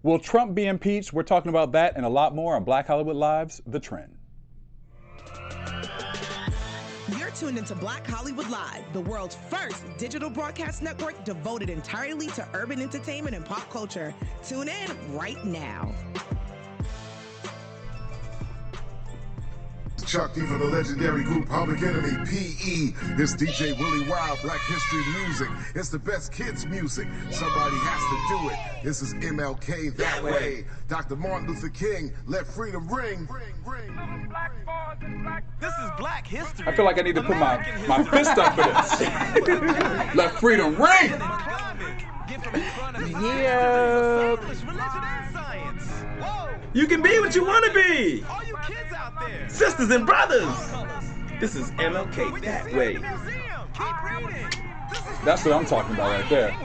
Will Trump be impeached? We're talking about that and a lot more on Black Hollywood Live's The Trend. You're tuned into Black Hollywood Live, the world's first digital broadcast network devoted entirely to urban entertainment and pop culture. Tune in right now. Chuck D from the legendary group Public Enemy, P.E. It's DJ Willy Wow, Black History Music. It's the best kids music. Somebody has to do it. This is MLK That Way. Dr. Martin Luther King, Let Freedom Ring. This is Black History. I feel like I need to put my fist up for this. Let freedom ring! Yeah. You can be what you want to be. All you kids out there. Sisters and brothers. This is MLK That Way. Keep reading. That's what I'm talking about right there.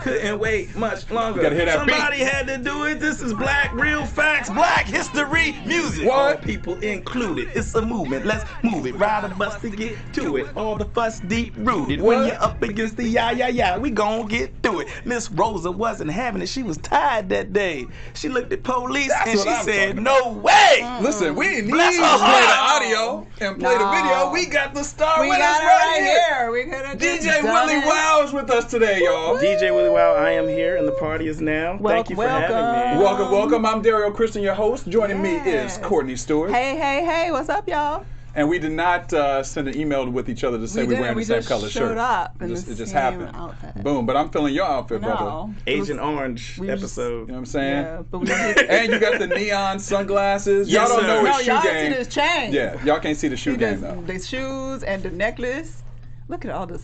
Couldn't wait much longer. Gotta hear that Somebody beat. had to do it. This is Black Real Facts, Black History Music. What? All people included. It's a movement. Let's move it. Ride a bus to get to it. All the fuss deep rooted. What? When you're up against the yeah, we gon' get through it. Miss Rosa wasn't having it. She was tired that day. She looked at police That's and what she I'm said, talking "No way." Listen, we didn't need to Bless play her the heart. audio and play the video. We got the star We with got us it right here. We could have DJ Willy Wow is with us today, y'all. DJ Willy Wow, I am here and the party is now. Thank you for having me. Welcome, welcome. I'm Derrial, Christon, your host. Joining me is Courtney, Stewart. Hey, what's up, y'all? And we did not send an email with each other to say we were wearing the same color shirt. showed up in It the just same happened. outfit. Boom. But I'm feeling your outfit, brother. No. Agent Orange we just- episode. You know what I'm saying? Yeah, but we just, And you got the neon sunglasses. Yes, y'all don't sir. know no, his y'all shoe see game. this chain. Yeah, y'all can't see the shoe See game this, though. the shoes and the necklace. Look at all this.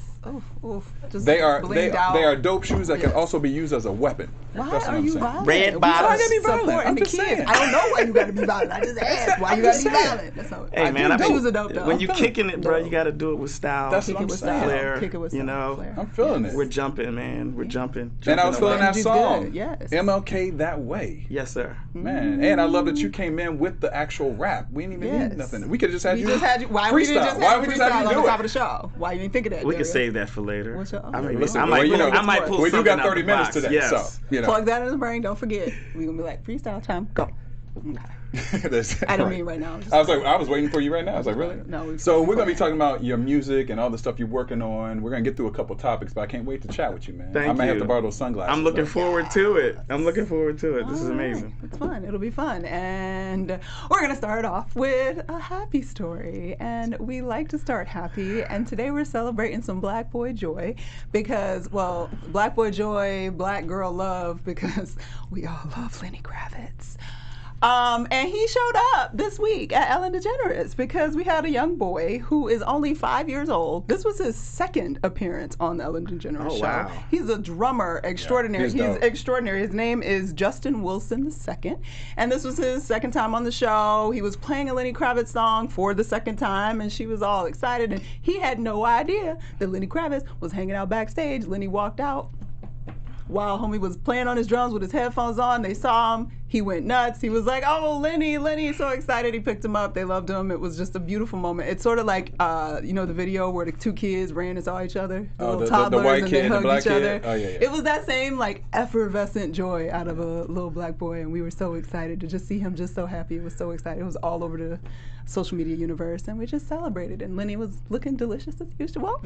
Just They are blinged out. dope shoes that can also be used as a weapon. Why That's what are I'm you saying. violent? Red We bottoms. trying to be Supporting violent. the the kids. kids. I don't know why you got to be violent. I just asked why you got to be violent. That's all. Hey man, think shoes are dope though. when you kicking it, bro, No. you got to do it with style. That's Kick what it I'm with saying. style. Flair, Kick it with you style. know. Flair. I'm feeling it. We're jumping, man. We're jumping. And I was feeling that Energy's song. good, yes. MLK That Way. Yes, sir. Man, and I love that you came in with the actual rap. We didn't even need Yes. nothing. We could have just had We you just had you. Why we didn't freestyle. just Why have we you just have freestyle you on do the top it? of the show? Why you didn't think of that? We can Derrial? save that for later. What's your- I mean, Listen, I well, might, you know, I might pull well, you something got out 30 the minutes box. today, Yes. so you know. Plug that in the brain. Don't forget. We're gonna be like freestyle time. Go. Okay. I don't mean right now. I was like, I was waiting for you right now. I was like, really? No. So we're gonna be talking about your music and all the stuff you're working on. We're gonna get through a couple topics, but I can't wait to chat with you, man. Thank I might have you. to borrow those sunglasses. I'm looking though. forward to it. I'm looking forward to it. This is All right. amazing. It's fun. It'll be fun. And we're going to start off with a happy story. And we like to start happy. And today we're celebrating some Black boy joy because, well, Black boy joy, Black girl love, because we all love Lenny Kravitz. And he showed up this week at Ellen DeGeneres because we had a young boy who is only 5 years old. This was his second appearance on the Ellen DeGeneres Oh, show. wow. He's a drummer extraordinary. he's He's dope. extraordinary. His name is Justin Wilson II. And this was his second time on the show. He was playing a Lenny Kravitz song for the second time, and she was all excited. And he had no idea that Lenny Kravitz was hanging out backstage. Lenny walked out while homie was playing on his drums with his headphones on. They saw him. He went nuts. He was like, oh, Lenny, he's so excited. He picked him up. They loved him. It was just a beautiful moment. It's sort of like, you know, the video where the two kids ran and saw each other, the little toddlers, white and kid they and the hugged black each kid? other. Oh, yeah. It was that same, like, effervescent joy out of a little black boy, and we were so excited to just see him just so happy. It was so excited. It was all over the social media universe, and we just celebrated, and Lenny was looking delicious as usual.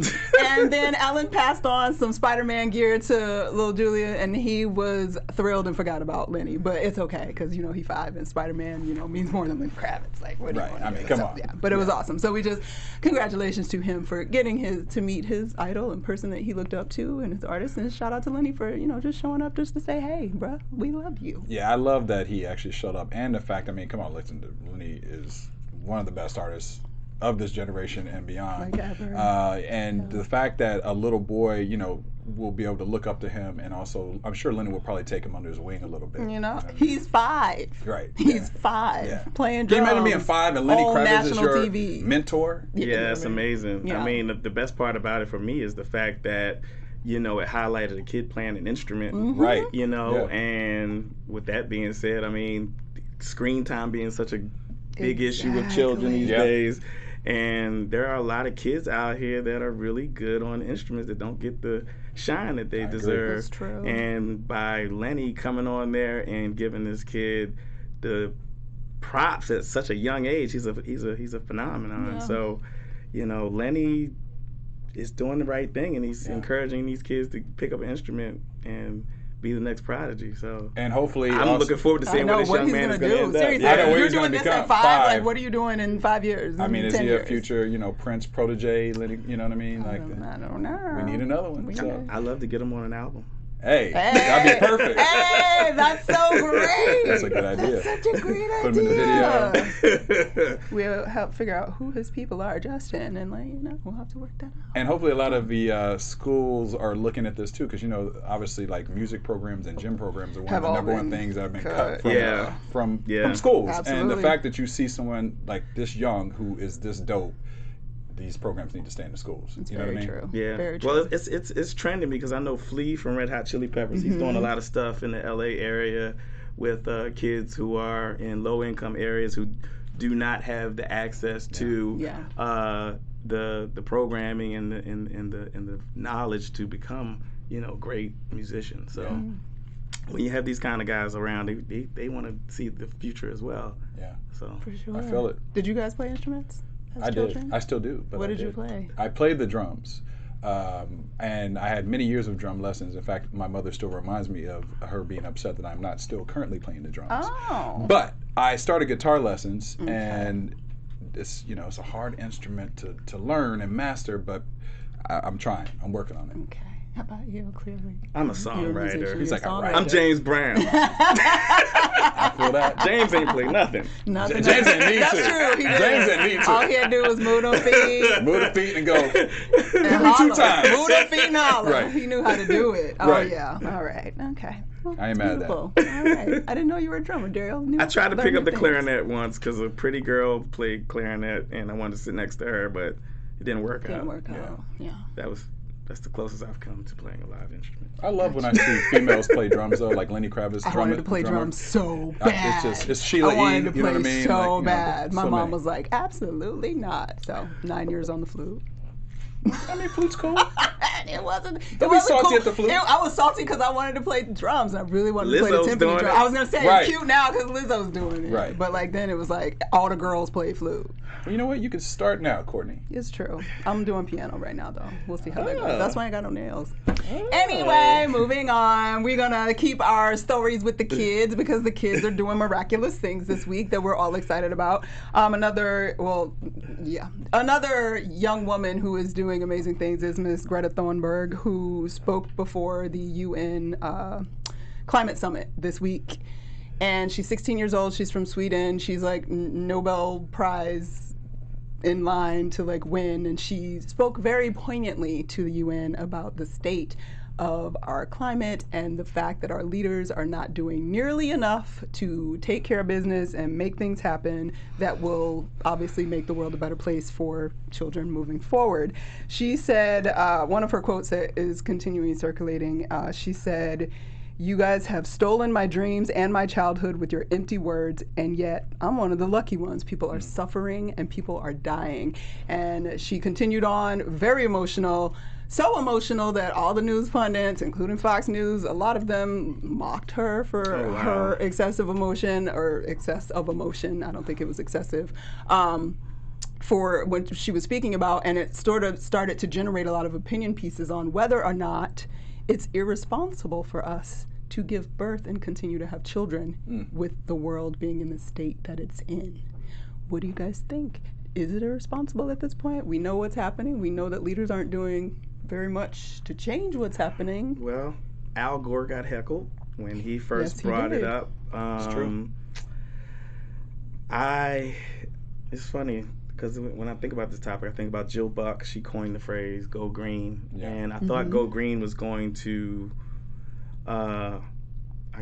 And then Ellen passed on some Spider-Man gear to little Julia, and he was thrilled and forgot about Lenny, but it's okay, because, you know, he 5, and Spider-Man, you know, means more than Lenny Kravitz. Like, what do Right. you want I to mean, do? come So, on. yeah, but it was awesome. So we just, congratulations to him for getting to meet his idol and person that he looked up to, and his artist, and shout out to Lenny for, you know, just showing up just to say, hey, bruh, we love you. Yeah, I love that he actually showed up, and the fact, I mean, come on, listen, Lenny is one of the best artists of this generation and beyond. Like ever. And the fact that a little boy, you know, will be able to look up to him, and also, I'm sure Lenny will probably take him under his wing a little bit. You know, what I mean? he's 5. Right. He's 5 Yeah. playing Can you drums. imagine being 5 and Lenny on Kravitz is national your TV. mentor? Yeah, it's amazing. Yeah. I mean, the best part about it for me is the fact that, you know, it highlighted a kid playing an instrument. Mhm. Right. You know, Yeah. and with that being said, I mean, screen time being such a big issue with children these Yeah. days. And there are a lot of kids out here that are really good on instruments that don't get the shine that they deserve. That's true. And by Lenny coming on there and giving this kid the props at such a young age, he's a phenomenon. Yeah. So, Lenny is doing the right thing, and he's encouraging these kids to pick up an instrument and be the next prodigy. So, And hopefully, I'm looking forward to seeing I know what this young man is going to end up. Seriously, I know if what you're he's gonna doing this become. at 5, 5. like, what are you doing in 5 years? I mean, is 10 he years? a future, Prince protege? You know what I mean? I don't know. We need another one. So. I'd love to get him on an album. Hey, that'd be perfect. Hey, that's so great. That's a good idea. That's such a great idea. Put him in the video. We'll help figure out who his people are, Justin, and we'll have to work that out. And hopefully a lot of the schools are looking at this too, because obviously like music programs and gym programs are one of the number one things that have been cut from schools. Absolutely. And the fact that you see someone like this young who is this dope, these programs need to stay in the schools. It's you know what I mean? true. Yeah. Very true. Well, it's trending because I know Flea from Red Hot Chili Peppers. He's doing a lot of stuff in the LA area with kids who are in low income areas who do not have the access to the programming and the knowledge to become great musicians. So when you have these kind of guys around, they want to see the future as well. Yeah. So For sure. I feel it. Did you guys play instruments? I did. I still do. But What I did you play? I played the drums. And I had many years of drum lessons. In fact, my mother still reminds me of her being upset that I'm not still currently playing the drums. Oh. But I started guitar lessons, and it's it's a hard instrument to learn and master. But I'm trying. I'm working on it. Okay. How about you, clearly? I'm a You're musician, songwriter. you're He's like a writer. I'm James Brown. I feel that. James ain't played nothing. Nothing. James didn't need That's to. true. He James didn't. didn't need to. All he had to do was move them feet. Move the feet and go. And me 2 holler. times. Move them feet and holler. Right. He knew how to do it. Oh, Right. yeah. All right. Okay. Well, I ain't mad at that. beautiful. All right. I didn't know you were a drummer, Derrial. I tried to Learn pick up new the things. clarinet once because a pretty girl played clarinet, and I wanted to sit next to her, but it didn't work out. Didn't work out. Yeah. That's the closest I've come to playing a live instrument. I love when I see females play drums though, like Lenny Kravitz. I wanted to play drums so It's bad. just it's Sheila I wanted E. to You know play what I mean? so Like, bad. My so mom many. was like, absolutely not. So 9 years on the flute. I mean, flute's cool. It wasn't. It Don't be wasn't salty cool. at the flute. I was salty because I wanted to play drums. I really wanted to play Lizzo's the timpani doing drum. it. I was gonna say Right. it's cute now because Lizzo's doing it. Right. But like then it was like all the girls play flute. Well, you know what? You can start now, Courtney. It's true. I'm doing piano right now though. We'll see how that goes. Oh. That's why I got no nails. Anyway, moving on. We're gonna keep our stories with the kids because the kids are doing miraculous things this week that we're all excited about. Another young woman who is doing amazing things is Miss Greta Thunberg, who spoke before the UN climate summit this week. And she's 16 years old. She's from Sweden. She's like Nobel Prize in line to like win. And she spoke very poignantly to the UN about the state of our climate and the fact that our leaders are not doing nearly enough to take care of business and make things happen that will obviously make the world a better place for children moving forward. She said, one of her quotes that is continuing circulating, she said, "You guys have stolen my dreams and my childhood with your empty words, and yet I'm one of the lucky ones. People are suffering and people are dying." And she continued on, very emotional, so emotional that all the news pundits, including Fox News, a lot of them mocked her for her excessive emotion, or excess of emotion. I don't think it was excessive. For when she was speaking about, and it sort of started to generate a lot of opinion pieces on whether or not it's irresponsible for us to give birth and continue to have children with the world being in the state that it's in. What do you guys think? Is it irresponsible at this point? We know what's happening. We know that leaders aren't doing very much to change what's happening. Well, Al Gore got heckled when he first Yes, he brought did. it up. It's true. It's funny because when I think about this topic, I think about Jill Buck. She coined the phrase "Go Green," Yeah. and I thought "Go Green" was going to, I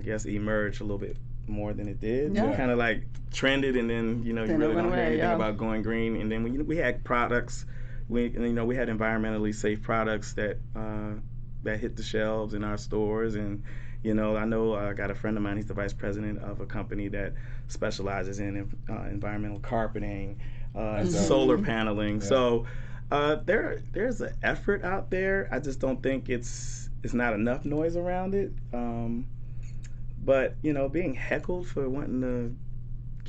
guess, emerge a little bit more than it did. Yeah. It kind of like trended, and then you Then really it went don't hear away, anything yeah. about going green. And then we had products. We had environmentally safe products that hit the shelves in our stores, and I know I got a friend of mine. He's the vice president of a company that specializes in environmental carpeting, solar paneling. Yeah. So there's an effort out there. I just don't think it's not enough noise around it. But being heckled for wanting to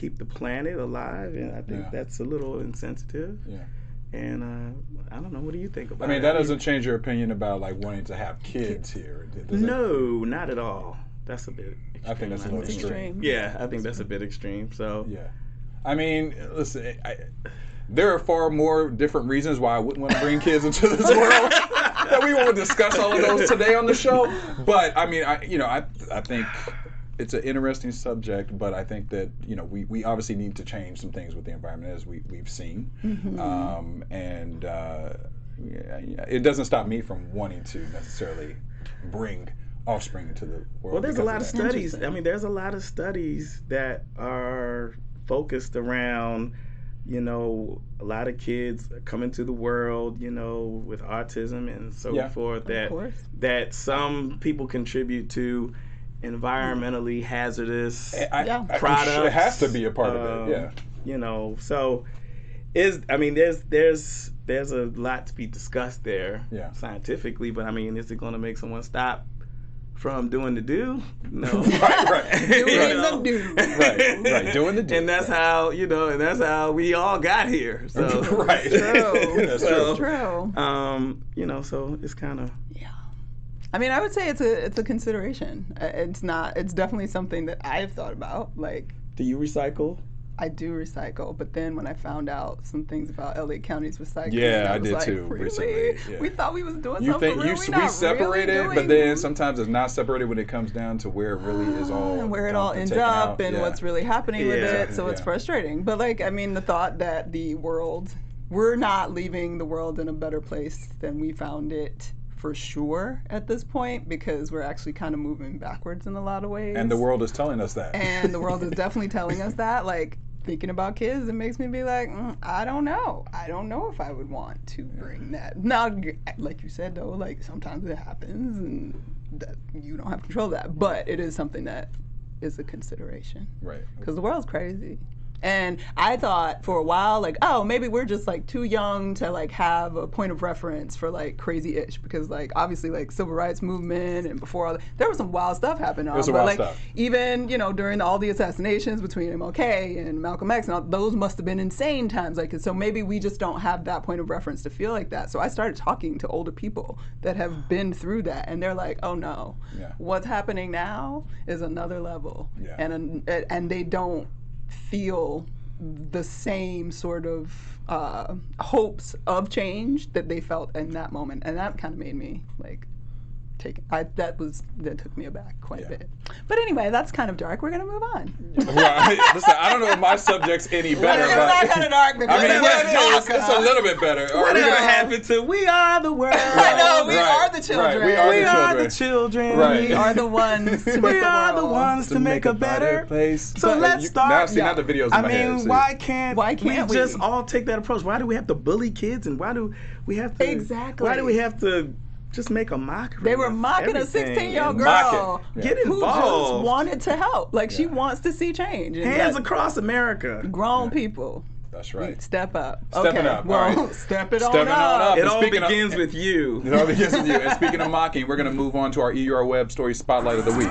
keep the planet alive, and I think that's a little insensitive. Yeah. And I don't know. What do you think about it? That doesn't change your opinion about like wanting to have kids here. No, not at all. That's a bit extreme. I think that's a little extreme. Yeah, I think that's a bit extreme. So yeah. Listen, there are far more different reasons why I wouldn't want to bring kids into this world that we won't discuss all of those today on the show. But I think it's an interesting subject, but I think that we obviously need to change some things with the environment as we've seen, and it doesn't stop me from wanting to necessarily bring offspring into the world. Well, there's a lot of studies. There's a lot of studies that are focused around a lot of kids coming to the world, with autism and so forth. That some people contribute to environmentally hazardous products. It has to be a part of it. Yeah. So there's a lot to be discussed there scientifically, but is it going to make someone stop from doing the do? No. right. Doing the do. Right. Doing the do. And that's how, and that's how we all got here. So right. True. That's true. So it's kind of I would say it's a consideration. It's definitely something that I've thought about. Like, do you recycle? I do recycle, but then when I found out some things about LA County's recycling, I did too. Really? Recently, we thought we was doing something. We separate it, but then sometimes it's not separated when it comes down to where it really is all and where it all ends up and what's really happening with it. So it's frustrating. But the thought that we're not leaving the world in a better place than we found it. For sure at this point, because we're actually kind of moving backwards in a lot of ways. And the world is telling us that. And the world is definitely telling us that. Like, thinking about kids, it makes me be like, I don't know. I don't know if I would want to bring that. Now, like you said, though, like sometimes it happens and that you don't have control of that. But it is something that is a consideration. Right. Because the world's crazy. And I thought for a while, like, oh, maybe we're just like too young to like have a point of reference for like crazy ish, because like obviously like civil rights movement and before all that, there was some wild stuff happening. But like even during all the assassinations between MLK and Malcolm X, and all, those must have been insane times. Like, so maybe we just don't have that point of reference to feel like that. So I started talking to older people that have been through that, and they're like, oh no, what's happening now is another level, and they don't feel the same sort of hopes of change that they felt in that moment, and that kind of made me like that took me aback quite a bit. But anyway, that's kind of dark. We're gonna move on. Well, listen, I don't know if my subject's any better. It's not kind of dark. It's a little bit better. Whatever happened to we are the world? I know, we are the children. Right. We are the children. We are the ones to make we are the ones to make a better place. So let's start. Now the videos in my head. Why can't we just we all take that approach? Why do we have to bully kids, and why do we have to Why do we have to just make a mockery? They were mocking a 16-year-old girl Get involved. who just wanted to help. Like, she wants to see change. Hands across America. Grown people. That's right. Step up. Stepping up. Well, all right. Step it on up. It all begins with you. It all begins with you. And speaking of mocking, we're going to move on to our EUR Web Story Spotlight of the Week.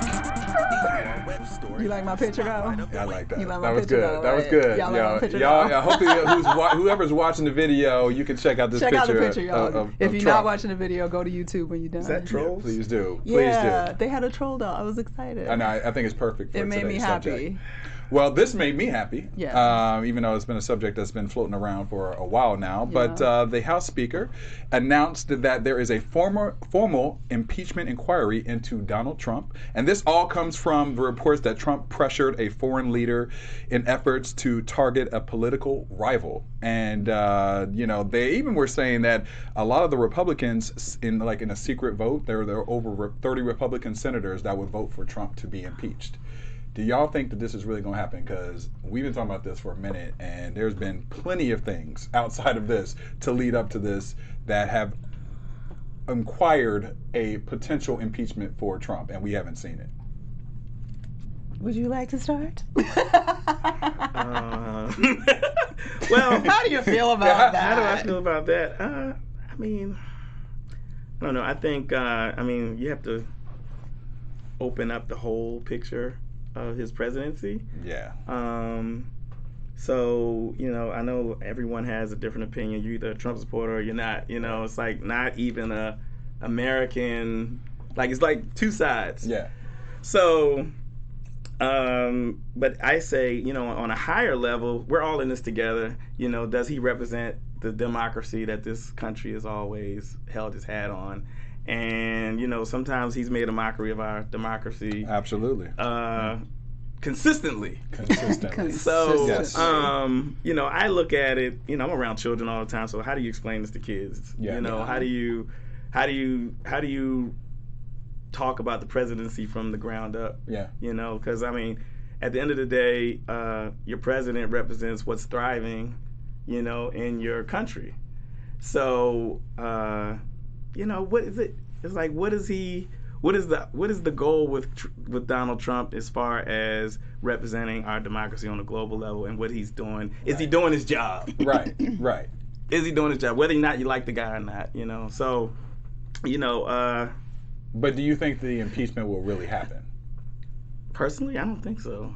You like my picture, though? I like that. You like that my was picture, good. though, That was right? good. Y'all like my picture, y'all hopefully whoever's watching the video, you can check out this picture. Check out the picture, y'all. Of if you're Trump. not watching the video, go to YouTube when you're done. Is that trolls? Yeah, please do. Yeah, they had a troll doll. I was excited. I know. I think it's perfect for it made me happy. Subject. Well, this made me happy, yeah. Even though it's been a subject that's been floating around for a while now. Yeah. But the House Speaker announced that there is a formal impeachment inquiry into Donald Trump. And this all comes from the reports that Trump pressured a foreign leader in efforts to target a political rival. And, they even were saying that a lot of the Republicans, in a secret vote, there are over 30 Republican senators that would vote for Trump to be impeached. Do y'all think that this is really going to happen? Because we've been talking about this for a minute, and there's been plenty of things outside of this to lead up to this that have inquired a potential impeachment for Trump, and we haven't seen it. Would you like to start? Well, how do you feel about that? How do I feel about that? I mean, I don't know. I think, you have to open up the whole picture of his presidency. Yeah. So, I know everyone has a different opinion. You're either a Trump supporter or you're not. It's like not even a American, like it's like two sides. Yeah. So, but I say, on a higher level, we're all in this together. Does he represent the democracy that this country has always held its hat on? And, sometimes he's made a mockery of our democracy. Absolutely. Consistently. So, yes. I look at it, I'm around children all the time. So how do you explain this to kids? Yeah. How do you talk about the presidency from the ground up? Yeah. Because at the end of the day, your president represents what's thriving, in your country. So, what is it? It's like, what is the goal with Donald Trump as far as representing our democracy on a global level and what he's doing? Is he doing his job? Right. Is he doing his job? Whether or not you like the guy or not, So, But do you think the impeachment will really happen? Personally, I don't think so.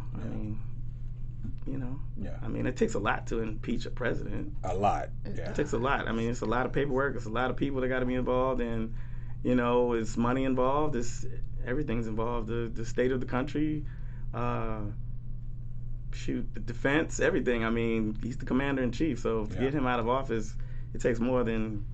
Yeah. It takes a lot to impeach a president. A lot. Yeah. It takes a lot. It's a lot of paperwork. It's a lot of people that got to be involved, and it's money involved. Everything's involved. The state of the country, the defense, everything. He's the commander in chief. So to get him out of office, it takes more than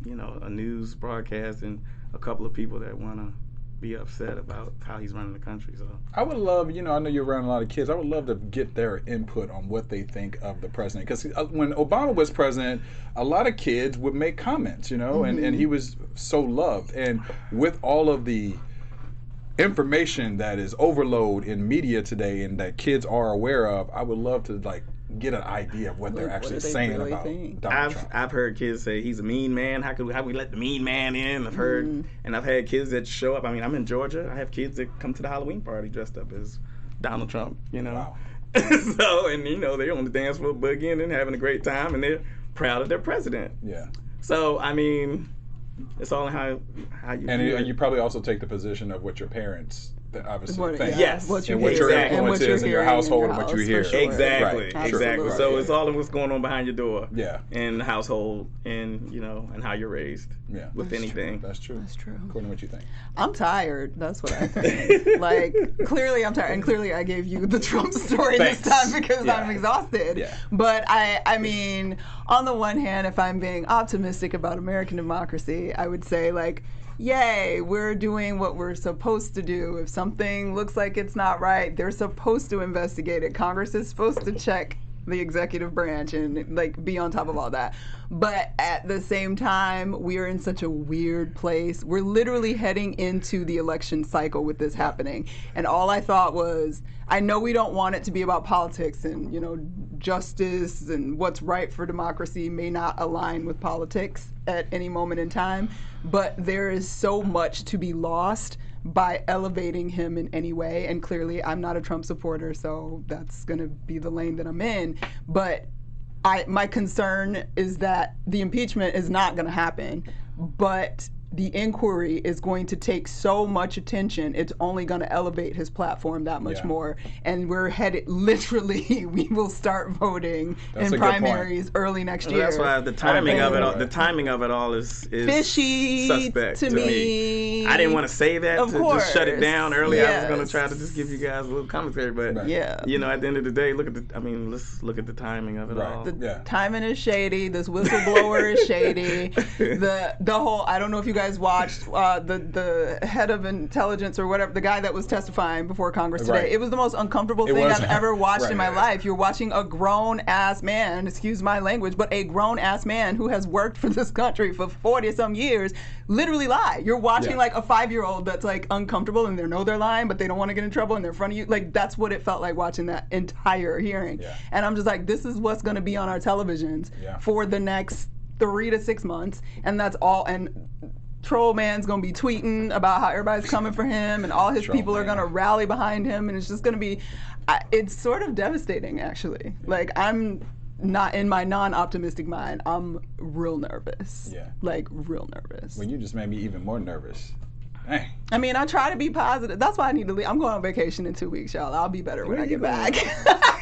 a news broadcast and a couple of people that want to be upset about how he's running the country. So I would love, I know you're around a lot of kids. I would love to get their input on what they think of the president. Because when Obama was president, a lot of kids would make comments, and he was so loved. And with all of the information that is overload in media today and that kids are aware of, I would love to get an idea of what they're actually saying really about Donald Trump. I've heard kids say he's a mean man. How we let the mean man in? I've heard, and I've had kids that show up. I'm in Georgia. I have kids that come to the Halloween party dressed up as Donald Trump. Wow. So, and they're on the dance floor boogieing and having a great time, and they're proud of their president. Yeah. So it's all in how you. And you probably also take the position of what your parents obviously think. Yes. What and what your influence is in your household and what you hear. Sure. Exactly. Right. Exactly. Sure. So it's all in what's going on behind your door. Yeah. In the household, and and how you're raised. Yeah. With anything. That's true. Courtney, what you think? I'm tired. That's what I think. Clearly I'm tired, and clearly I gave you the Trump story this time because I'm exhausted. Yeah. But I mean, on the one hand, if I'm being optimistic about American democracy, I would say yay, we're doing what we're supposed to do. If something looks like it's not right, they're supposed to investigate it. Congress is supposed to check the executive branch and be on top of all that. But at the same time, we are in such a weird place. We're literally heading into the election cycle with this happening. And all I thought was, I know we don't want it to be about politics and, justice and what's right for democracy may not align with politics at any moment in time, but there is so much to be lost by elevating him in any way. And clearly I'm not a Trump supporter, so that's going to be the lane that I'm in. But my concern is that the impeachment is not going to happen, but the inquiry is going to take so much attention, it's only going to elevate his platform that much more. And we're headed, literally, we will start voting in primaries early next year. That's why the timing of it all is fishy suspect to me. I didn't want to say that just shut it down early. Yes. I was going to try to just give you guys a little commentary, but at the end of the day, let's look at the timing of it all. The timing is shady. This whistleblower is shady. The whole, I don't know if you guys watched the head of intelligence or whatever, the guy that was testifying before Congress today. Right. It was the most uncomfortable thing I've ever watched in my life. You're watching a grown-ass man, excuse my language, but a grown-ass man who has worked for this country for 40-some years literally lie. You're watching a 5-year-old that's uncomfortable and they know they're lying, but they don't want to get in trouble and they're in front of you. That's what it felt like watching that entire hearing. Yeah. And I'm just this is what's going to be on our televisions for the next 3 to 6 months, and that's all. And troll man's gonna be tweeting about how everybody's coming for him, and all his Troll people are man. gonna rally behind him, and it's just gonna be, it's sort of devastating, actually. Like, I'm not in my non-optimistic mind. I'm real nervous. Yeah. Like, real nervous. Well, you just made me even more nervous. Dang. I mean, I try to be positive. That's why I need to leave. I'm going on vacation in 2 weeks, y'all. I'll be better when I get back.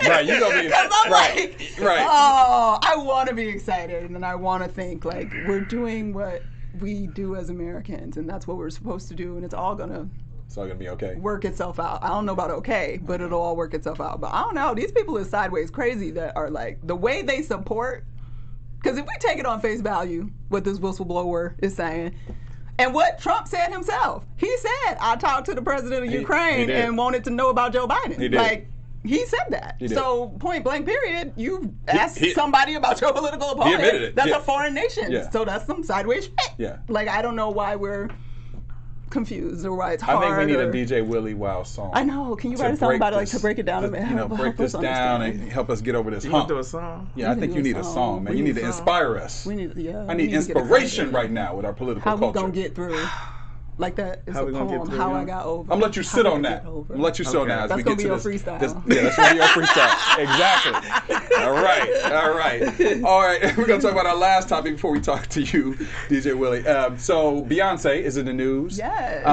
Right, you gonna be 'Cause I'm right. like, Right. oh, I want to be excited, and I want to think like we're doing what we do as Americans, and that's what we're supposed to do, and it's all gonna It's all gonna be okay. work itself out. I don't know about okay, but it'll all work itself out. But I don't know. These people is sideways crazy that are like the way they support. Because if we take it on face value, what this whistleblower is saying. And what Trump said himself, he said, I talked to the president of Ukraine did. and wanted to know about Joe Biden. He did. Like, he said that. He did. So, point blank period, you asked he- somebody about your political opponent. admitted it. That's Yeah. a foreign nation. Yeah. So that's some sideways shit. Yeah. Like, I don't know why we're confused or why it's I hard. think we need or, a DJ Willy Wow song. I know. Can you to write a song break about it, like this- to break it down to, a bit? you know, Help break this us down understand. and help us get over this You want hump. to do a song? Yeah, I We think need you to need do a a song, song. man. We You need need to a song. inspire us. We need, yeah. I we need to get inspiration excited. right now with our political How culture. we gonna get through? Like that is How a we gonna get poem. through, How yeah? I got over. I'm gonna let you sit How on I that. get I'm over. gonna let you sit on Okay. that as That's we gonna get be to your this. freestyle. Yeah, that's gonna be our freestyle. Exactly. All right. All right. We're gonna talk about our last topic before we talk to you, DJ Willie. So Beyonce is in the news. Yes.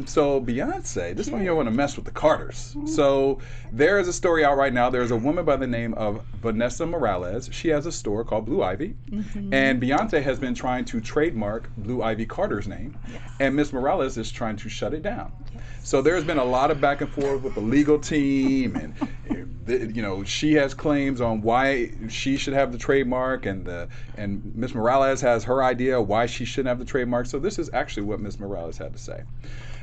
So Beyonce, this one you don't want to mess with the Carters. So there is a story out right now. There's a woman by the name of Vanessa Morales. She has a store called Blue Ivy, and Beyonce has been trying to trademark Blue Ivy Carter's name, and Miss Morales is trying to shut it down. So there's been a lot of back and forth with the legal team, and you know, she has claims on why she should have the trademark, and Miss Morales has her idea why she shouldn't have the trademark. So this is actually what Miss Morales had to say.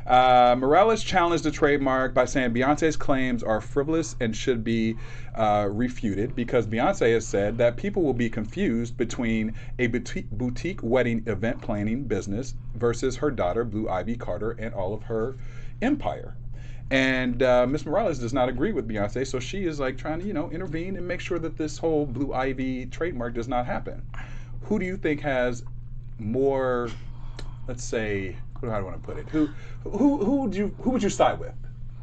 Morales challenged the trademark by saying Beyonce's claims are frivolous and should be refuted because Beyonce has said that people will be confused between a boutique wedding event planning business versus her daughter, Blue Ivy Carter, and all of her empire. And Miss Morales does not agree with Beyonce, so she is like trying to, you know, intervene and make sure that this whole Blue Ivy trademark does not happen. Who do you think has more, let's say, how do I want to put it? Who would you side with?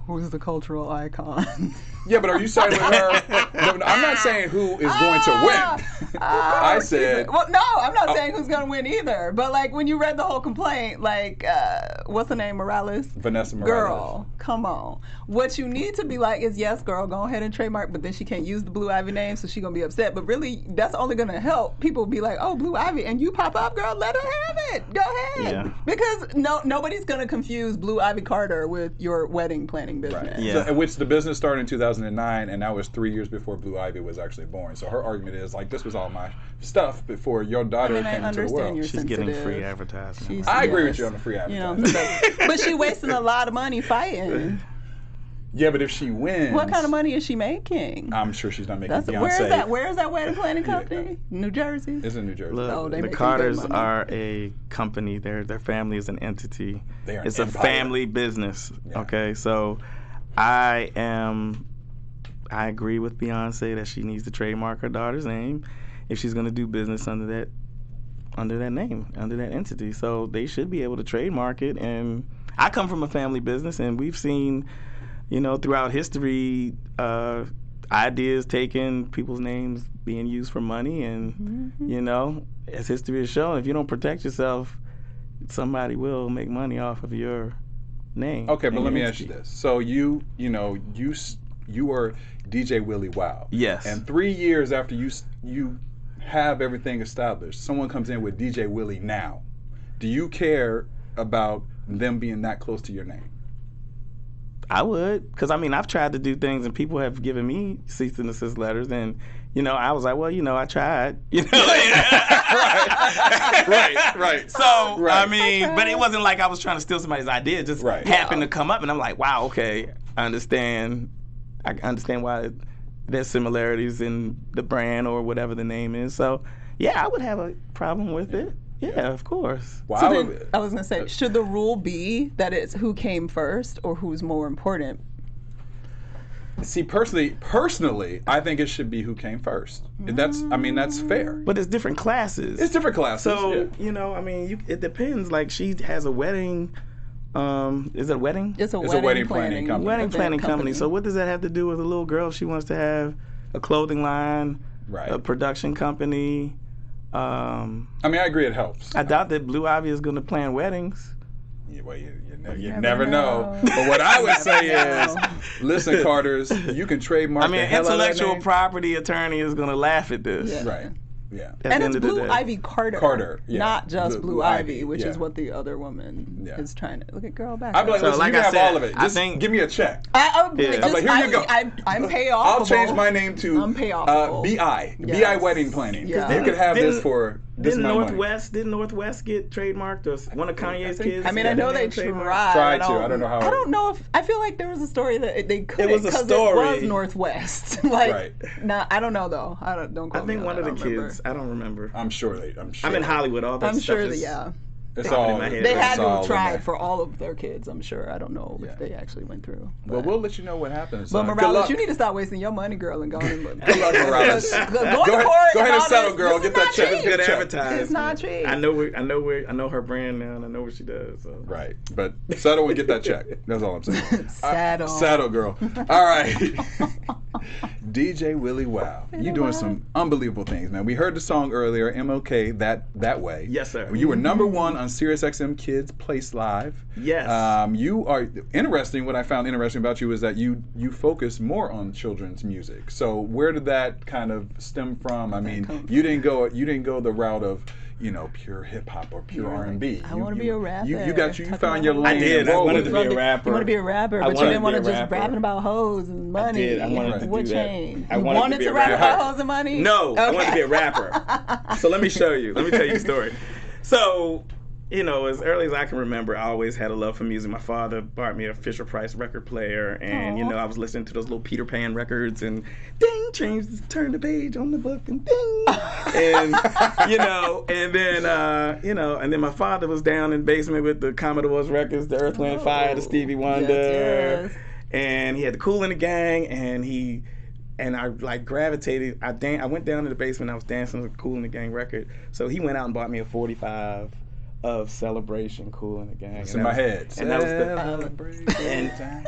Who's the cultural icon? Yeah, but are you siding with her? No, I'm not saying who is going to win. I said. Well, no, I'm not saying who's gonna win either. But like when you read the whole complaint, like what's her name, Morales? Vanessa Morales. Girl, come on. What you need to be like is, yes, girl, go ahead and trademark, but then she can't use the Blue Ivy name, so she's gonna be upset. But really, that's only gonna help people be like, oh, Blue Ivy, and you pop up, girl, let her have it. Go ahead. Yeah. Because nobody's gonna confuse Blue Ivy Carter with your wedding planning business. Right. Yeah. So, which the business started in 2009, and that was 3 years before Blue Ivy was actually born. So her argument is like, this was all my stuff before your daughter I came into the understand world. you're She's getting sensitive. free advertising. She's- I agree yes. with you on the free You know, advertising. but she wasting a lot of money fighting. Yeah, but if she wins, What kind of money is she making? I'm sure she's not making That's Beyonce. where is that? Where is that wedding planning company? New Jersey. It's in New Jersey. Look, Oh, they the making good Carters money. are a company. Their family is an entity. They are an It's empire. a family business. Yeah. Okay, so I agree with Beyonce that she needs to trademark her daughter's name if she's going to do business under that name, under that entity. So they should be able to trademark it. And I come from a family business, and we've seen, you know, throughout history, ideas taken, people's names being used for money, and you know, as history has shown, if you don't protect yourself, somebody will make money off of your name. Okay, but and let me your ask you entity. this. So you were DJ Willy Wow. Yes. And 3 years after you have everything established, someone comes in with DJ Willy now. Do you care about them being that close to your name? I would, because I mean, I've tried to do things, and people have given me cease and desist letters, and you know, I was like, well, you know, I tried, you know. Right. So Right. I mean, but it wasn't like I was trying to steal somebody's idea. It just Right. happened to come up, and I'm like, wow, okay, I understand why there's similarities in the brand or whatever the name is. So yeah, I would have a problem with it. Yeah, of course. Well, So I then, would- I was gonna say, should the rule be that it's who came first or who's more important? See, personally, I think it should be who came first. That's fair. But it's different classes. It's different classes. So it depends. Like she has a wedding. Is it a wedding? It's a wedding planning company. Wedding planning company. So what does that have to do with a little girl if she wants to have a clothing line, a production company? I agree it helps. I doubt that Blue Ivy is going to plan weddings. Yeah, well, you never know. But what I would say is, listen, Carters, you can trademark. An intellectual property attorney is going to laugh at this. Yeah. Right. Yeah. And it's Blue Ivy Carter. Carter, yeah. Not just Blue Ivy, which yeah. is what the other woman is trying to. Look at girl back. I'm like, So, listen, like you I can have said, all of it. Just give me a check. I'm like, here you go. I'm payoff. I'll change my name to I'm payoff. BI. Yes. BI Wedding Planning. Yeah. You could have this for this Didn't amount of Northwest get trademarked? Or one of Kanye's kids? I mean, I know they tried. Tried to. I don't know how. I don't know if I feel like there was a story that they couldn't. It was a because story. It was Northwest. Like, right. Nah, I don't know though. Don't quote I think me one on of the that. kids. I don't remember. I'm sure. I'm in Hollywood. All that I'm stuff sure is, that It's They all. had they had it's to all have in tried there. for all of their kids. I'm sure. I don't know if they actually went through. Well, we'll let you know what happens. But Good Morales, luck. you need to stop wasting your money, girl, and go and look. Good luck, Morales. Go ahead and settle, girl. Get that check. It's good advertising. It's not cheap. I know her brand now, and I know what she does. So. Right, but settle and get that check. That's all I'm saying. Saddle. Saddle, girl. All right. DJ Willy Wow, you doing some unbelievable things, man. We heard the song earlier, MLK, that way. Yes, sir. You were number one on SiriusXM Kids Place Live. Yes. You are interesting. What I found interesting about you is that you focus more on children's music. So where did that kind of stem from? I mean, you didn't go the route of pure hip hop or pure R&B. I want to be a rapper. You found your lane. I did. I wanted to be a rapper. You want to be a rapper, but you didn't want to just rapping about hoes and money. I did. I wanted to what do that. changed? I You wanted wanted to be to a rap rapper. about hoes and money? No, Okay. I wanted to be a rapper. So let me show you. Let me tell you a story. So, as early as I can remember, I always had a love for music. My father bought me a Fisher-Price record player, and Aww. I was listening to those little Peter Pan records, and ding, turn the page on the book, and ding, and and then my father was down in the basement with the Commodore's records, the Earth, Wind, Fire, the Stevie Wonder, Yes. and he had the Kool in the Gang, and I like gravitated. I went down to the basement. I was dancing with Kool in the Gang record. So he went out and bought me a 45 of Celebration, Kool in the Gang. It's in my head. And that was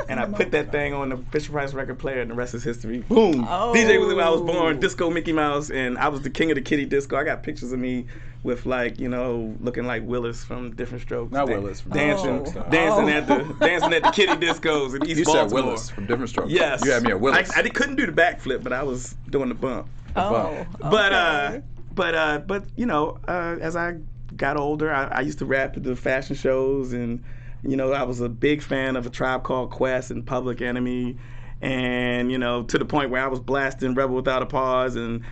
and I put that thing on the Fisher-Price record player, and the rest is history. Boom! Oh. DJ Willy Wow was born, Disco Mickey Mouse, and I was the king of the kitty disco. I got pictures of me with looking like Willis from Different Strokes. Not Willis. From Dancing Different at the kitty discos in East You Baltimore. said Willis from Different Strokes. Yes. You had me at Willis. I couldn't do the backflip, but I was doing the bump. Oh. But okay. as I got older, I used to rap at the fashion shows, and I was a big fan of A Tribe Called Quest and Public Enemy, and to the point where I was blasting Rebel Without a Pause, and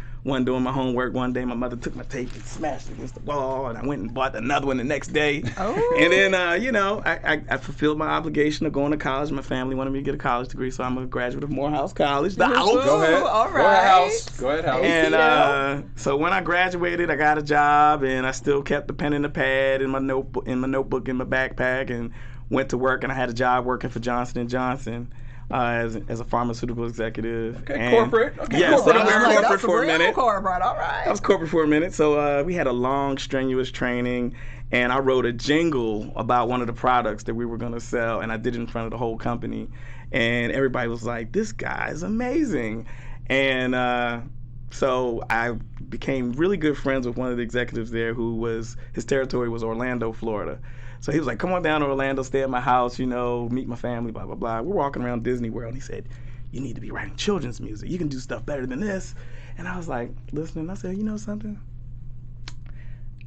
doing my homework one day, my mother took my tape and smashed it against the wall, and I went and bought another one the next day. Oh. And then I fulfilled my obligation of going to college. My family wanted me to get a college degree, so I'm a graduate of Morehouse College. The house. Go ahead. All Go ahead, right. house. Go ahead, house. And so when I graduated, I got a job, and I still kept the pen and the pad in my notebook, in my backpack, and went to work. And I had a job working for Johnson & Johnson as a pharmaceutical executive. Okay, and corporate. Okay, yeah, corporate. so I was corporate That's for a real minute. Corporate. All right. I was corporate for a minute. So we had a long, strenuous training, and I wrote a jingle about one of the products that we were going to sell, and I did it in front of the whole company. And everybody was like, this guy is amazing. And so I became really good friends with one of the executives there his territory was Orlando, Florida. So he was like, come on down to Orlando, stay at my house, meet my family, blah, blah, blah. We're walking around Disney World, and he said, you need to be writing children's music. You can do stuff better than this. And I was like, listening. I said, you know something?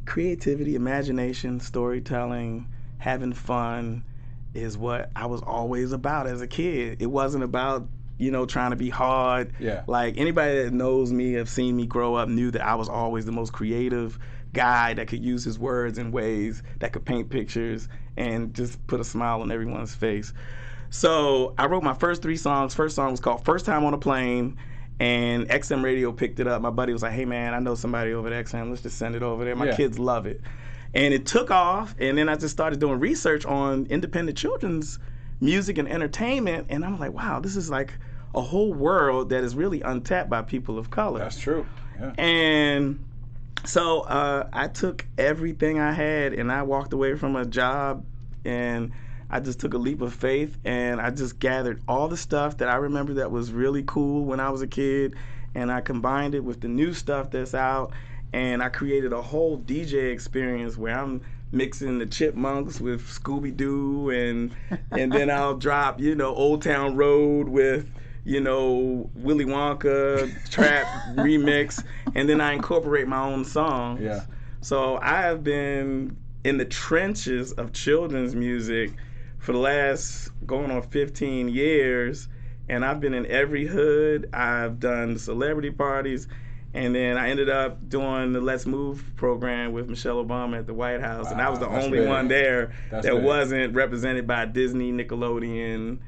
Creativity, imagination, storytelling, having fun is what I was always about as a kid. It wasn't about, trying to be hard. Yeah. Like anybody that knows me, have seen me grow up, knew that I was always the most creative guy that could use his words in ways that could paint pictures and just put a smile on everyone's face. So I wrote my first 3 songs. First song was called First Time on a Plane, and XM Radio picked it up. My buddy was like, hey man, I know somebody over at XM, let's just send it over there. My kids love it. And it took off, and then I just started doing research on independent children's music and entertainment, and I'm like, wow, this is like a whole world that is really untapped by people of color. That's true. Yeah. And so I took everything I had and I walked away from a job and I just took a leap of faith and I just gathered all the stuff that I remember that was really cool when I was a kid and I combined it with the new stuff that's out and I created a whole DJ experience where I'm mixing the Chipmunks with Scooby-Doo and then I'll drop, Old Town Road with, Willy Wonka trap remix, and then I incorporate my own songs. Yeah. So I have been in the trenches of children's music for the last going on 15 years, and I've been in every hood. I've done celebrity parties, and then I ended up doing the Let's Move program with Michelle Obama at the White House, Wow, and I was the that's only big. one there That's that big. wasn't represented by Disney, Nickelodeon,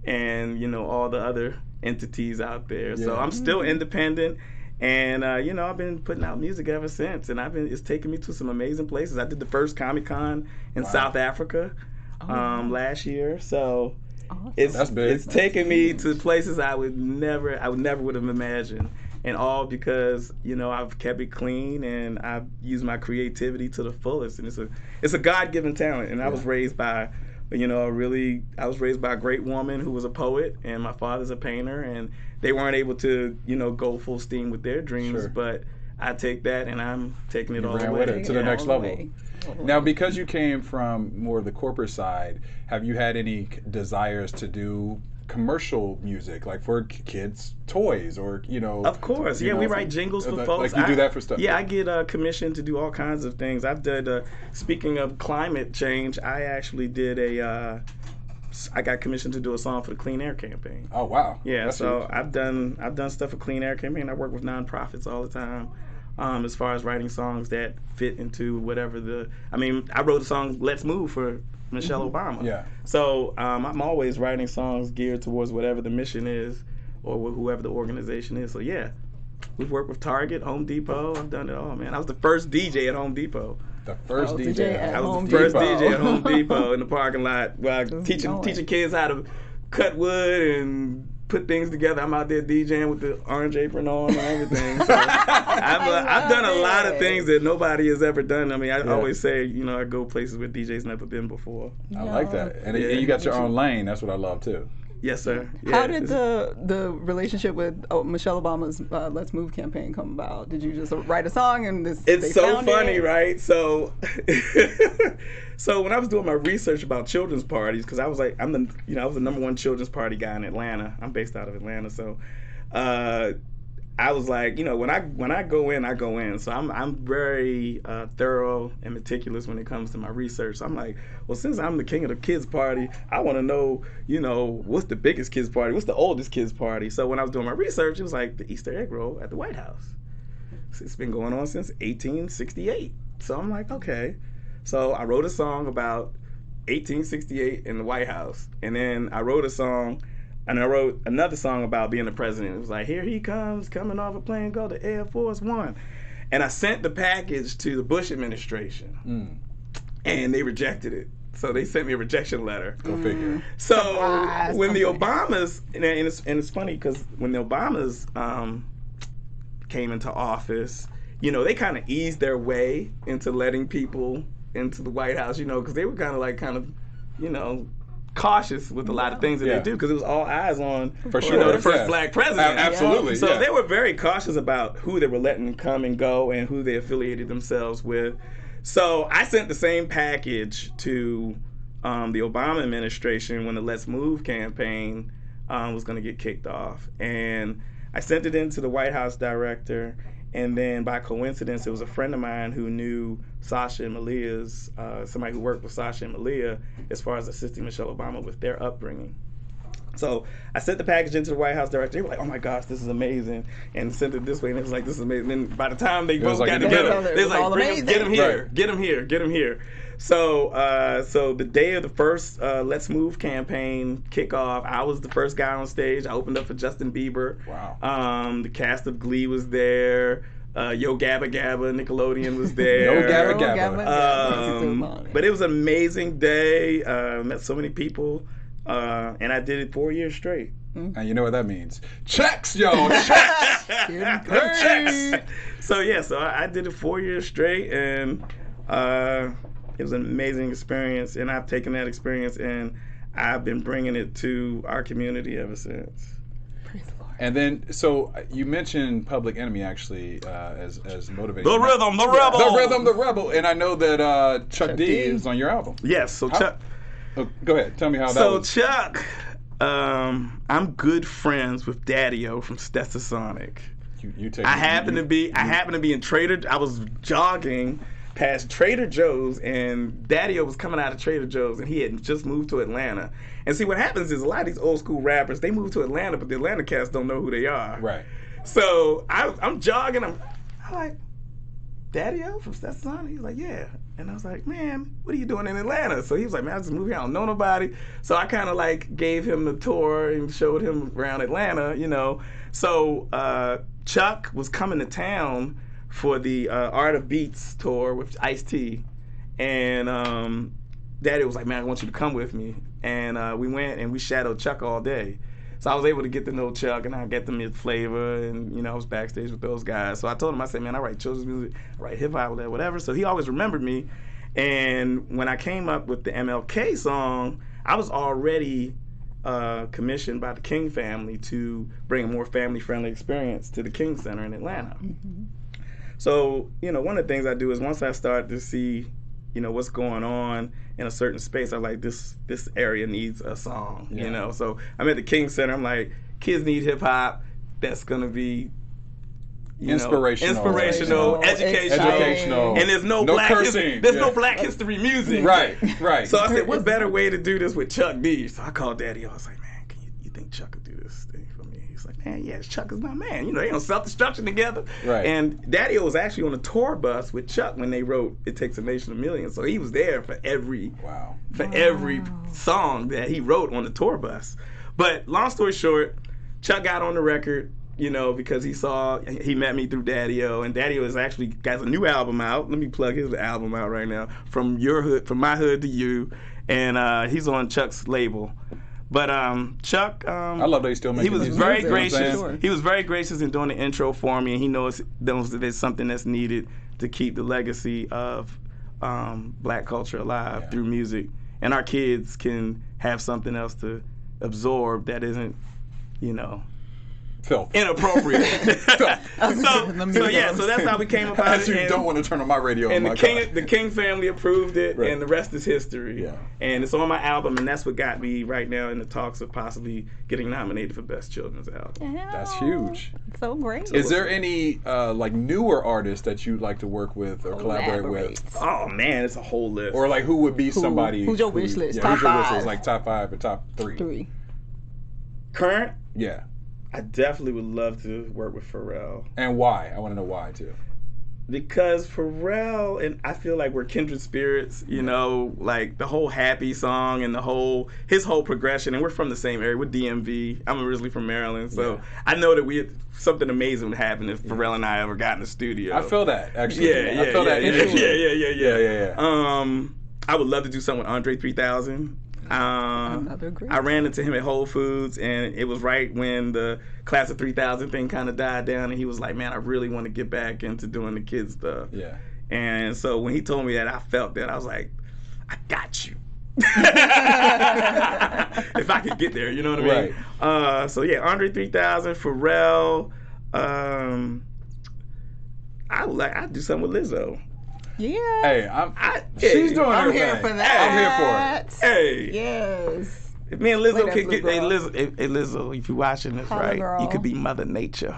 and all the other entities out there. So Yeah. I'm still independent. And I've been putting out music ever since, and it's taken me to some amazing places. I did the first Comic-Con in South Africa last year, so Awesome. That's big. it's taken me to places I would never would have imagined, and all because I've kept it clean and I've used my creativity to the fullest, and it's a God-given talent. And I was raised by I was raised by a great woman who was a poet, and my father's a painter, and they weren't able to, go full steam with their dreams, Sure. but I take that and I'm taking it You all the ran way. with it to the Yeah, next all the level. way. Now, because you came from more of the corporate side, have you had any desires to do commercial music, like for kids' toys, or Of course, we write jingles for folks. Like you do that for stuff. Yeah, I get commissioned to do all kinds of things. I've done. Speaking of climate change, I actually did I got commissioned to do a song for the Clean Air campaign. Oh wow. Yeah, That's so huge. I've done stuff for Clean Air campaign. I work with nonprofits all the time. As far as writing songs that fit into whatever I wrote a song "Let's Move" for Michelle Obama. Yeah. So I'm always writing songs geared towards whatever the mission is, or whoever the organization is. So yeah, we've worked with Target, Home Depot. I've done it all, man. I was the first DJ at Home Depot. The first DJ DJ. at I was Home the first Depot. DJ at Home Depot in the parking lot, teaching going. kids how to cut wood and put things together. I'm out there DJing with the orange apron on and everything. So I've done a lot of things that nobody has ever done. I mean, I always say, I go places where DJs never been before. I like that, and Yeah. you got your own lane. That's what I love too. Yes, sir. How Yeah, did it's- the relationship with Michelle Obama's Let's Move campaign come about? Did you just write a song and It's they so found funny, it? right? So, so when I was doing my research about children's parties, because I was like, I was the #1 children's party guy in Atlanta. I'm based out of Atlanta, so I was like, when I go in, I go in. So I'm very thorough and meticulous when it comes to my research. So I'm like, well, since I'm the king of the kids party, I want to know, what's the biggest kids party? What's the oldest kids party? So when I was doing my research, it was like the Easter egg roll at the White House. It's been going on since 1868. So I'm like, okay. So I wrote a song about 1868 in the White House. And then I wrote another song about being the president. It was like, here he comes, coming off a plane called the Air Force One. And I sent the package to the Bush administration. And they rejected it. So they sent me a rejection letter. Go figure. So Surprise, when the something. Obamas, and it's funny because when the Obamas came into office, they kind of eased their way into letting people into the White House, because they were kind of cautious with a lot of things that they do, because it was all eyes on For sure. the first Yeah. black president. Absolutely. So yeah. they were very cautious about who they were letting come and go and who they affiliated themselves with. So I sent the same package to the Obama administration when the Let's Move campaign was going to get kicked off. And I sent it in to the White House director. And then by coincidence, it was a friend of mine who knew Sasha and Malia's, somebody who worked with Sasha and Malia as far as assisting Michelle Obama with their upbringing. So I sent the package into the White House director. They were like, oh my gosh, this is amazing. And sent it this way. And it was like, this is amazing. And then by the time they both like got in the together, middle. they was like, all get him amazing. here, Right. get him here, get him here. So the day of the first Let's Move campaign kickoff, I was the first guy on stage. I opened up for Justin Bieber. Wow. The cast of Glee was there. Yo Gabba Gabba, Nickelodeon was there. Yo Gabba Gabba. But it was an amazing day. Met so many people. And I did it 4 years straight. And you know what that means? Checks, yo, checks. Checks. So I did it 4 years straight, and it was an amazing experience. And I've taken that experience and I've been bringing it to our community ever since. Praise the Lord. And then, so you mentioned Public Enemy actually as motivation. The Rhythm, the Rebel. The Rhythm, the Rebel. And I know that Chuck D is on your album. Yes. So Chuck. Oh, go ahead. Tell me how that was. So Chuck, I'm good friends with Derrial from Stetsasonic. You take. I happen to be in Trader. I was jogging past Trader Joe's, and Derrial was coming out of Trader Joe's, and he had just moved to Atlanta. And see, what happens is a lot of these old school rappers, they move to Atlanta, but the Atlanta cats don't know who they are. Right. So I'm jogging. I'm like, Derrial from Stetsasonic? He's like, yeah. And I was like, man, what are you doing in Atlanta? So he was like, man, I just moved here. I don't know nobody. So I kind of like gave him the tour and showed him around Atlanta, you know. So Chuck was coming to town for the Art of Beats tour with Ice-T. And Daddy was like, man, I want you to come with me. And we went and we shadowed Chuck all day. So I was able to get to know Chuck, and I get to meet Flavor, and I was backstage with those guys. So I told him, I said, man, I write children's music, I write hip hop, whatever. So he always remembered me. And when I came up with the MLK song, I was already commissioned by the King family to bring a more family-friendly experience to the King Center in Atlanta. Mm-hmm. So, one of the things I do is once I start to see, what's going on in a certain space, I'm like, this area needs a song, So I'm at the King Center, I'm like, kids need hip hop that's gonna be inspirational, educational, and there's no black cursing. No Black History music. Right. So I said, what better way to do this with Chuck D? So I called Daddy. I was like, man, you think Chuck could do this thing for me? He's like, man, yes, Chuck is my man. They on self-destruction together. Right. And Daddy was actually on a tour bus with Chuck when they wrote "It Takes a Nation of Millions." So he was there for every song that he wrote on the tour bus. But long story short, Chuck got on the record. Because he met me through Derrial, and Derrial has actually got a new album out. Let me plug his album out right now, From My Hood to You, and he's on Chuck's label. But Chuck, I love that he's still making music. He was very gracious. He was very gracious in doing the intro for me, and he knows that there's something that's needed to keep the legacy of Black culture alive through music, and our kids can have something else to absorb that isn't, filth. Inappropriate. so that's how we came about it. You don't want to turn on my radio. And the King family approved it, and the rest is history. Yeah. And it's on my album, and that's what got me right now in the talks of possibly getting nominated for Best Children's Album. That's huge. So great. Is there any newer artists that you'd like to work with or collaborate with? Oh man, it's a whole list. Or who would be somebody? Who's your wish list? Yeah, Top who's your wish five? list? Like top 5 or top 3? Current? Yeah. I definitely would love to work with Pharrell. And why? I want to know why too. Because Pharrell and I feel like we're kindred spirits, like the whole Happy song and his whole progression, and we're from the same area. We're DMV. I'm originally from Maryland, so I know that something amazing would happen if Pharrell and I ever got in the studio. I feel that actually. Yeah. I feel that energy. Yeah. I would love to do something with Andre 3000. I ran into him at Whole Foods, and it was right when the Class of 3000 thing kind of died down, and he was like, man, I really want to get back into doing the kids stuff. Yeah. And so when he told me that, I felt that. I was like, I got you. If I could get there, you know what I mean? Right. Andre 3000, Pharrell. I'd do something with Lizzo. Yeah. Hey, she's doing her thing. I'm here for that. I'm here for it. Hey. Yes. If me and Lizzo could get, Lizzo, if you're watching this, Hello, right, girl. you could be Mother Nature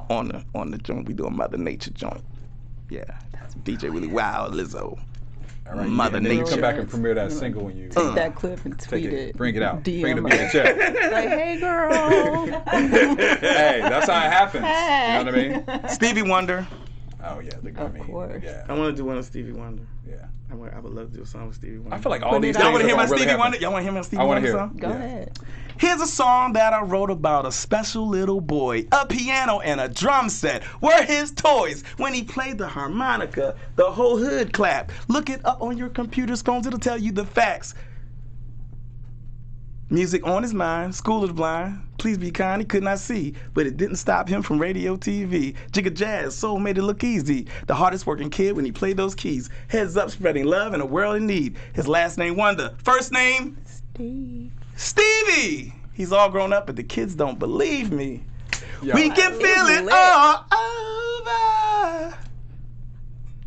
on the joint. We do a Mother Nature joint. Yeah. That's DJ Willy Wow, Lizzo. All right, Mother and then Nature. You come back and premiere that single when you take that clip and tweet it. Bring it out. DM bring it to the chat. Like, hey girl. Hey, that's how it happens. Hey. You know what I mean? Stevie Wonder. Oh yeah, of course. Yeah. I want to do one with Stevie Wonder. Yeah. I would love to do a song with Stevie Wonder. I feel like all these Y'all want to hear my really Stevie Wonder? Y'all want to hear my Stevie I want Wonder to hear. song? Go ahead. Here's a song that I wrote about a special little boy, a piano and a drum set were his toys. When he played the harmonica, the whole hood clapped. Look it up on your computer's phones, it'll tell you the facts. Music on his mind, school is blind. Please be kind, he could not see, but it didn't stop him from radio, TV. Jigga jazz, soul made it look easy. The hardest working kid when he played those keys. Heads up, spreading love in a world in need. His last name Wonder, first name Stevie. He's all grown up, but the kids don't believe me. Yo, We can feel it all over.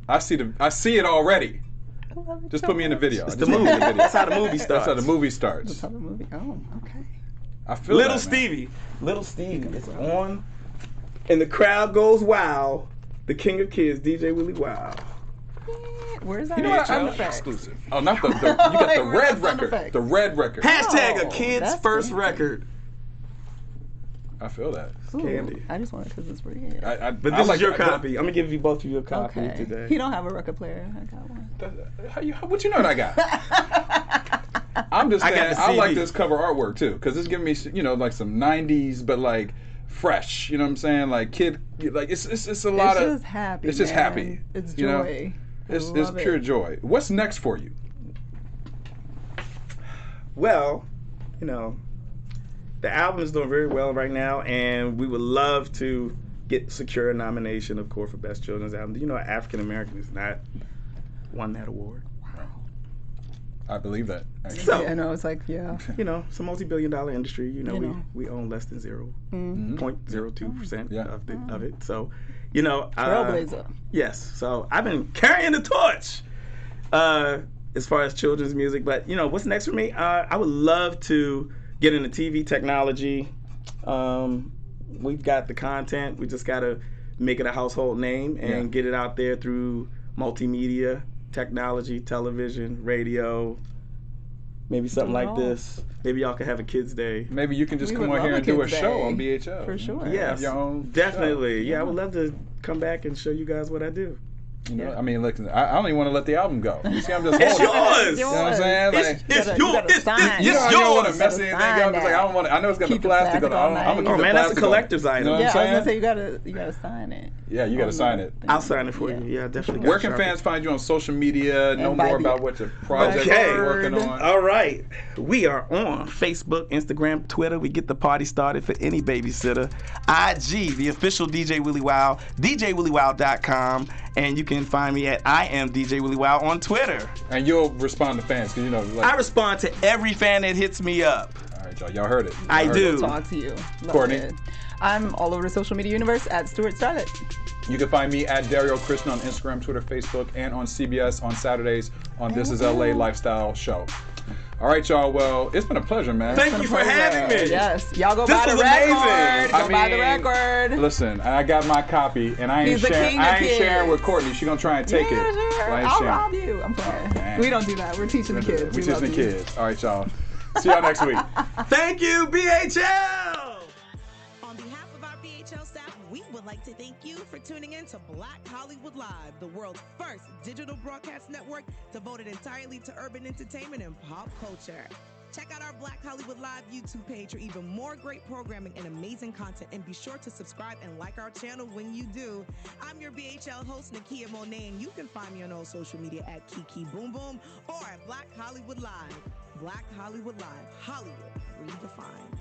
I see it already. Just put me in the video. It's Just the put me movie. in the video. That's how the movie starts. That's how the movie starts. That's how the movie. Oh, okay. I feel Little that, man. Stevie. Little Stevie is on, and the crowd goes wow. The king of kids, DJ Willy Wow. Where's that? You know what? I'm exclusive. Oh, not the you got the Where's red the sound record. effect? The red record. Hashtag a Oh, kid's that's first different. record. I feel that. Ooh, Candy. I just want it because it's red. But this is your copy. I'm gonna give you both of you a copy Okay. today. He don't have a record player. I got one. What you know what I got? I'm just I got saying, the I like CD. this cover artwork too, because it's giving me, like some '90s, but like fresh. You know what I'm saying? Like kid, like it's a lot It's of. just happy. It's just man. happy. It's you know? joy. I It's love pure it. joy. What's next for you? Well, the album is doing very well right now, and we would love to secure a nomination, of course, for Best Children's Album. Do you know African American has not won that award? I believe that. actually. So, Yeah, I know. It's like, yeah. it's a multi-billion-dollar industry. You know. We own less than 0.02% Yeah. of it. So, Trailblazer. yes. So I've been carrying the torch as far as children's music. But what's next for me? I would love to get into TV technology. We've got the content. We just got to make it a household name and get it out there through multimedia, technology, television, radio. Maybe something like this. Maybe y'all could have a kids' day. Maybe you can just We come would on here love and a do a kids' show day. on BHL. For sure. Have Yes, your own definitely. show. Yeah, I would love to come back and show you guys what I do. I mean, listen, I don't even want to let the album go. You see, I'm just It's holding it. yours. You know what I'm saying? Like, It's You yours. gotta sign. you It's don't want to yours. mess You anything gotta up. It's like I don't want. I know it's got Keep the the plastic on. plastic I on don't. there. I'm gonna Oh keep the man, that's a plastic on. collector's item. You know what Yeah, I'm I was saying? gonna say you gotta sign it. Yeah, you gotta sign it. I'll sign it for you. Yeah, definitely. Where can fans find you on social media? Know by more the- about what your project Okay. you're working on. All right. We are on Facebook, Instagram, Twitter. We get the party started for any babysitter. IG, the official DJ Willy Wow, DJWillyWow.com. And you can find me at I am DJ Willy Wow on Twitter. And you'll respond to fans because like. I respond to every fan that hits me up. All right, y'all heard it. Y'all I heard do. it. Talk to you. Love Courtney? it. I'm all over the social media universe at Stewart Starlet. You can find me at Derrial Christon on Instagram, Twitter, Facebook, and on CBS on Saturdays on This Is LA Lifestyle Show. All right, y'all. Well, it's been a pleasure, man. Thank you for having me. Yes, y'all go This buy the was record. amazing. Go buy the record. Listen, I got my copy, and I ain't He's the sharing. king of I ain't kids. sharing with Courtney. She gonna try and take Yeah, it. sure. But I ain't I'll sharing. rob you. I'm playing. man. We don't do that. We're teaching the kids. We We love teaching the you. kids. All right, y'all. See y'all next week. Thank you, BHL. On behalf of our BHL staff, we would like to thank you for tuning in to Black Hollywood Live, the world's first digital broadcast network devoted entirely to urban entertainment and pop culture. Check out our Black Hollywood Live YouTube page for even more great programming and amazing content. And be sure to subscribe and like our channel when you do. I'm your BHL host, Nakia Monet, and you can find me on all social media at Kiki Boom Boom or at Black Hollywood Live. Black Hollywood Live. Hollywood redefined.